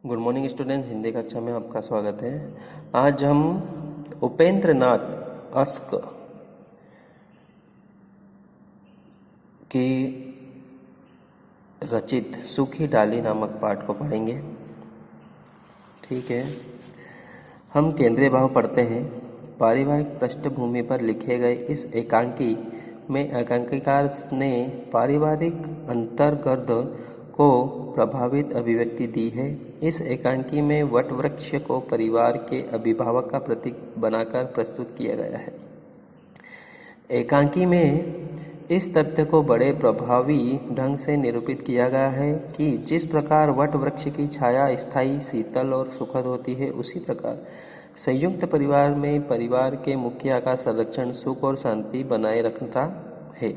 Good morning students, Hindi कक्षा में आपका स्वागत है। आज हम उपेंद्र नाथ अस्क की रचित सूखी डाली नामक पाठ को पढ़ेंगे। ठीक है, हम केंद्रीय भाव पढ़ते हैं। पारिवारिक पृष्ठभूमि पर लिखे गए इस एकांकी में एकांकीकार ने पारिवारिक अंतर्गर्द को प्रभावित अभिव्यक्ति दी है। इस एकांकी में वट वृक्ष को परिवार के अभिभावक का प्रतीक बनाकर प्रस्तुत किया गया है। एकांकी में इस तथ्य को बड़े प्रभावी ढंग से निरूपित किया गया है कि जिस प्रकार वट वृक्ष की छाया स्थायी, शीतल और सुखद होती है, उसी प्रकार संयुक्त परिवार में परिवार के मुखिया का संरक्षण सुख और शांति बनाए रखता है।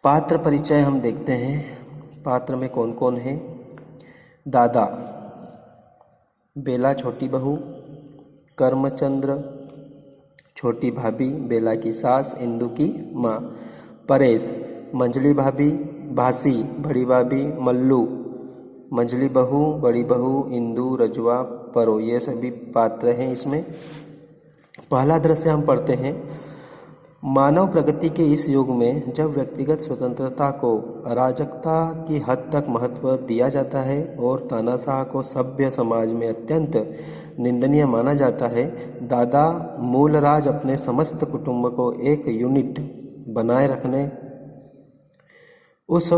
पात्र परिचय हम देखते हैं। पात्र में कौन कौन है? दादा बेला छोटी बहू, कर्मचंद्र छोटी भाभी, बेला की सास, इंदु की माँ, परेश मंझली भाभी, भासी बड़ी भाभी, मल्लू मंझली बहू, बड़ी बहू, इंदु, रजवा, परो, ये सभी पात्र हैं इसमें। पहला दृश्य हम पढ़ते हैं। मानव प्रगति के इस युग में जब व्यक्तिगत स्वतंत्रता को अराजकता की हद तक महत्व दिया जाता है और तानाशाह को सभ्य समाज में अत्यंत निंदनीय माना जाता है, दादा मूलराज अपने समस्त कुटुंब को एक यूनिट बनाए रखने, उस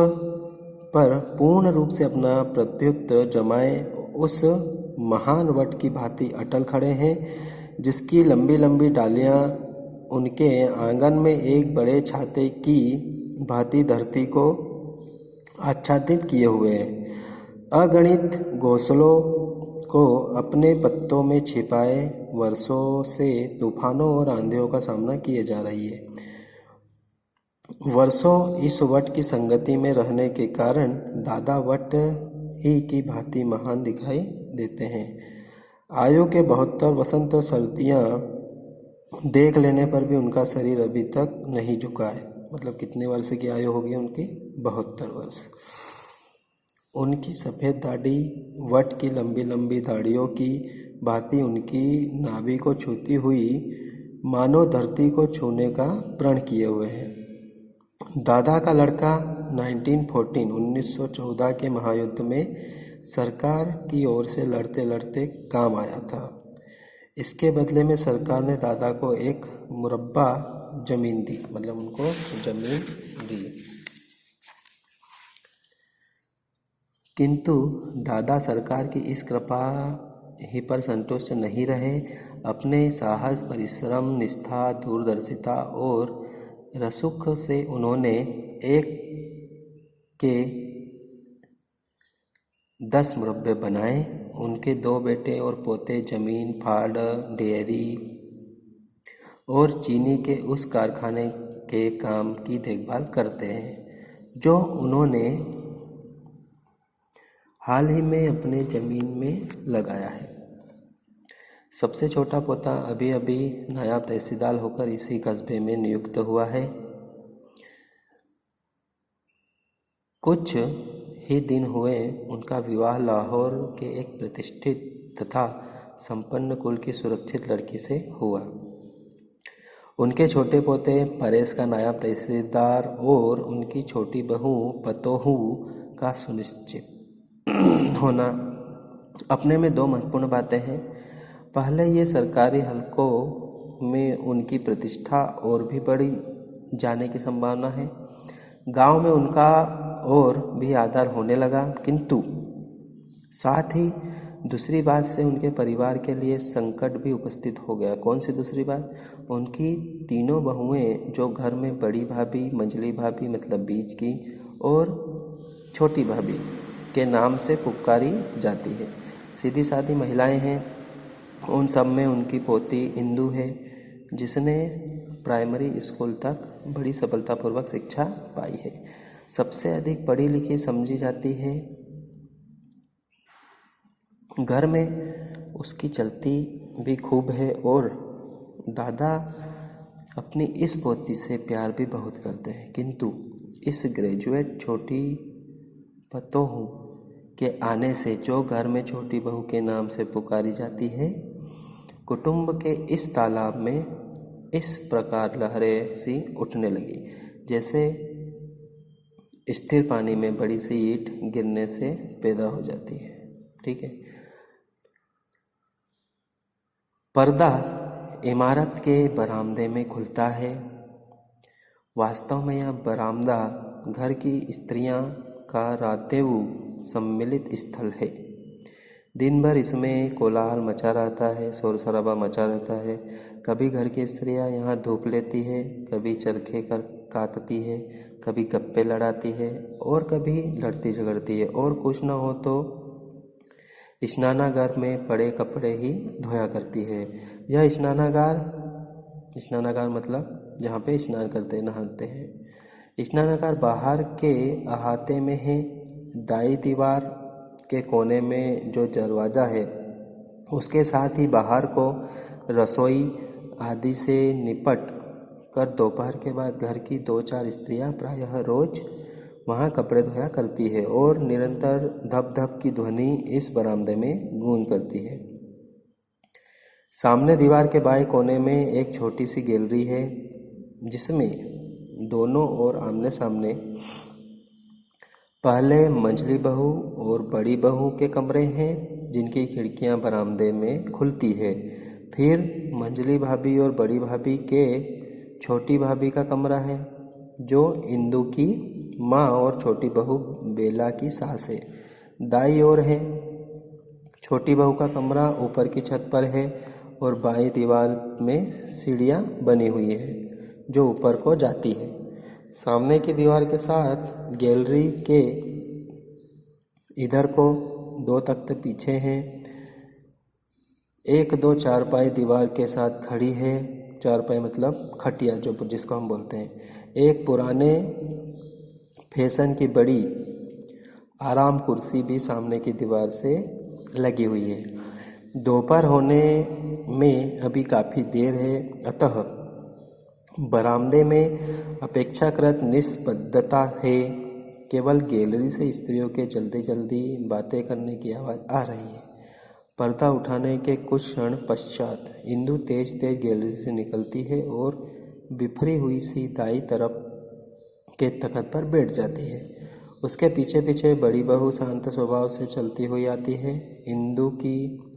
पर पूर्ण रूप से अपना प्रभुत्व जमाए उस महान वट की भांति अटल खड़े हैं, जिसकी लंबी लंबी डालियां उनके आंगन में एक बड़े छाते की भांति धरती को आच्छादित किए हुए हैं। अगणित घोंसलों को अपने पत्तों में छिपाए वर्षों से तूफानों और आंधियों का सामना किए जा रही है। वर्षों इस वट की संगति में रहने के कारण दादा वट ही की भांति महान दिखाई देते हैं। आयु के 72 वसंत सर्दियाँ देख लेने पर भी उनका शरीर अभी तक नहीं झुका है। मतलब कितने वर्ष की आयु होगी उनकी? 72 वर्ष। उनकी सफ़ेद दाढ़ी वट की लंबी लंबी दाढ़ियों की भांति उनकी नाभि को छूती हुई मानो धरती को छूने का प्रण किए हुए हैं। दादा का लड़का 1914 के महायुद्ध में सरकार की ओर से लड़ते लड़ते काम आया था। इसके बदले में सरकार ने दादा को एक मुरब्बा जमीन दी, मतलब उनको जमीन दी। किंतु दादा सरकार की इस कृपा ही पर संतुष्ट नहीं रहे। अपने साहस, परिश्रम, निष्ठा, दूरदर्शिता और रसूख से उन्होंने एक के 10 मुरब्बे बनाए। उनके 2 बेटे और पोते जमीन, फाड़, डेयरी और चीनी के उस कारखाने के काम की देखभाल करते हैं जो उन्होंने हाल ही में अपने ज़मीन में लगाया है। सबसे छोटा पोता अभी अभी नायब तहसीलदार होकर इसी कस्बे में नियुक्त हुआ है। कुछ ही दिन हुए उनका विवाह लाहौर के एक प्रतिष्ठित तथा संपन्न कुल की सुरक्षित लड़की से हुआ। उनके छोटे पोते परेश का नायब तहसीलदार और उनकी छोटी बहू पतोहू का सुनिश्चित होना अपने में 2 महत्वपूर्ण बातें हैं। पहले, ये सरकारी हलकों में उनकी प्रतिष्ठा और भी बढ़ी जाने की संभावना है। गांव में उनका और भी आदर होने लगा। किंतु साथ ही दूसरी बात से उनके परिवार के लिए संकट भी उपस्थित हो गया। कौन सी दूसरी बात? उनकी तीनों बहुएं जो घर में बड़ी भाभी, मंझली भाभी मतलब बीच की, और छोटी भाभी के नाम से पुकारी जाती है, सीधी सादी महिलाएं हैं। उन सब में उनकी पोती इंदु है, जिसने प्राइमरी स्कूल तक बड़ी सफलतापूर्वक शिक्षा पाई है। सबसे अधिक पढ़ी लिखी समझी जाती है। घर में उसकी चलती भी खूब है और दादा अपनी इस पोती से प्यार भी बहुत करते हैं। किंतु इस ग्रेजुएट छोटी पतोहू के आने से जो घर में छोटी बहू के नाम से पुकारी जाती है, कुटुंब के इस तालाब में इस प्रकार लहरें सी उठने लगी, जैसे स्थिर पानी में बड़ी सी ईंट गिरने से पैदा हो जाती है। ठीक है। पर्दा इमारत के बरामदे में खुलता है। वास्तव में यह बरामदा घर की स्त्रियां का रातेऊ सम्मिलित स्थल है। दिन भर इसमें कोलाहल मचा रहता है, शोर शराबा मचा रहता है। कभी घर की स्त्रियां यहाँ धूप लेती है, कभी चरखे काटती है, कभी गप्पे लड़ाती है और कभी लड़ती झगड़ती है, और कुछ न हो तो स्नानागार में पड़े कपड़े ही धोया करती है। यह स्नानागार मतलब जहाँ पे स्नान करते नहाते हैं। स्नानागार बाहर के अहाते में है। दाई दीवार के कोने में जो दरवाज़ा है उसके साथ ही बाहर को रसोई आदि से निपट कर दोपहर के बाद घर की 2-4 स्त्रियां प्रायः रोज वहाँ कपड़े धोया करती है और निरंतर धप धप की ध्वनि इस बरामदे में गूंज करती है। सामने दीवार के बाएं कोने में एक छोटी सी गैलरी है, जिसमें दोनों ओर आमने सामने पहले मंझली बहू और बड़ी बहू के कमरे हैं, जिनकी खिड़कियां बरामदे में खुलती है। फिर मंझली भाभी और बड़ी भाभी के छोटी भाभी का कमरा है, जो इंदु की माँ और छोटी बहू बेला की सास है। दाई ओर है। छोटी बहू का कमरा ऊपर की छत पर है और बाईं दीवार में सीढ़ियाँ बनी हुई है जो ऊपर को जाती है। सामने की दीवार के साथ गैलरी के इधर को 2 तख्ते पीछे हैं। 1-2 चारपाई दीवार के साथ खड़ी है। चारपाई मतलब खटिया जिसको हम बोलते हैं। एक पुराने फैशन की बड़ी आराम कुर्सी भी सामने की दीवार से लगी हुई है। दोपहर होने में अभी काफ़ी देर है, अतः बरामदे में अपेक्षाकृत निस्तब्धता है। केवल गैलरी से स्त्रियों के जल्दी जल्दी बातें करने की आवाज़ आ रही है। पर्दा उठाने के कुछ क्षण पश्चात इंदु तेज तेज गैलरी से निकलती है और बिफरी हुई सी दाई तरफ के तख्त पर बैठ जाती है। उसके पीछे पीछे बड़ी बहू शांत स्वभाव से चलती हुई आती है। इंदु की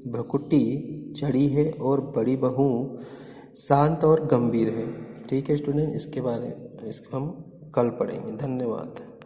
भ्रुकुटी चढ़ी है और बड़ी बहू शांत और गंभीर है। ठीक है स्टूडेंट, इसको हम कल पढ़ेंगे। धन्यवाद।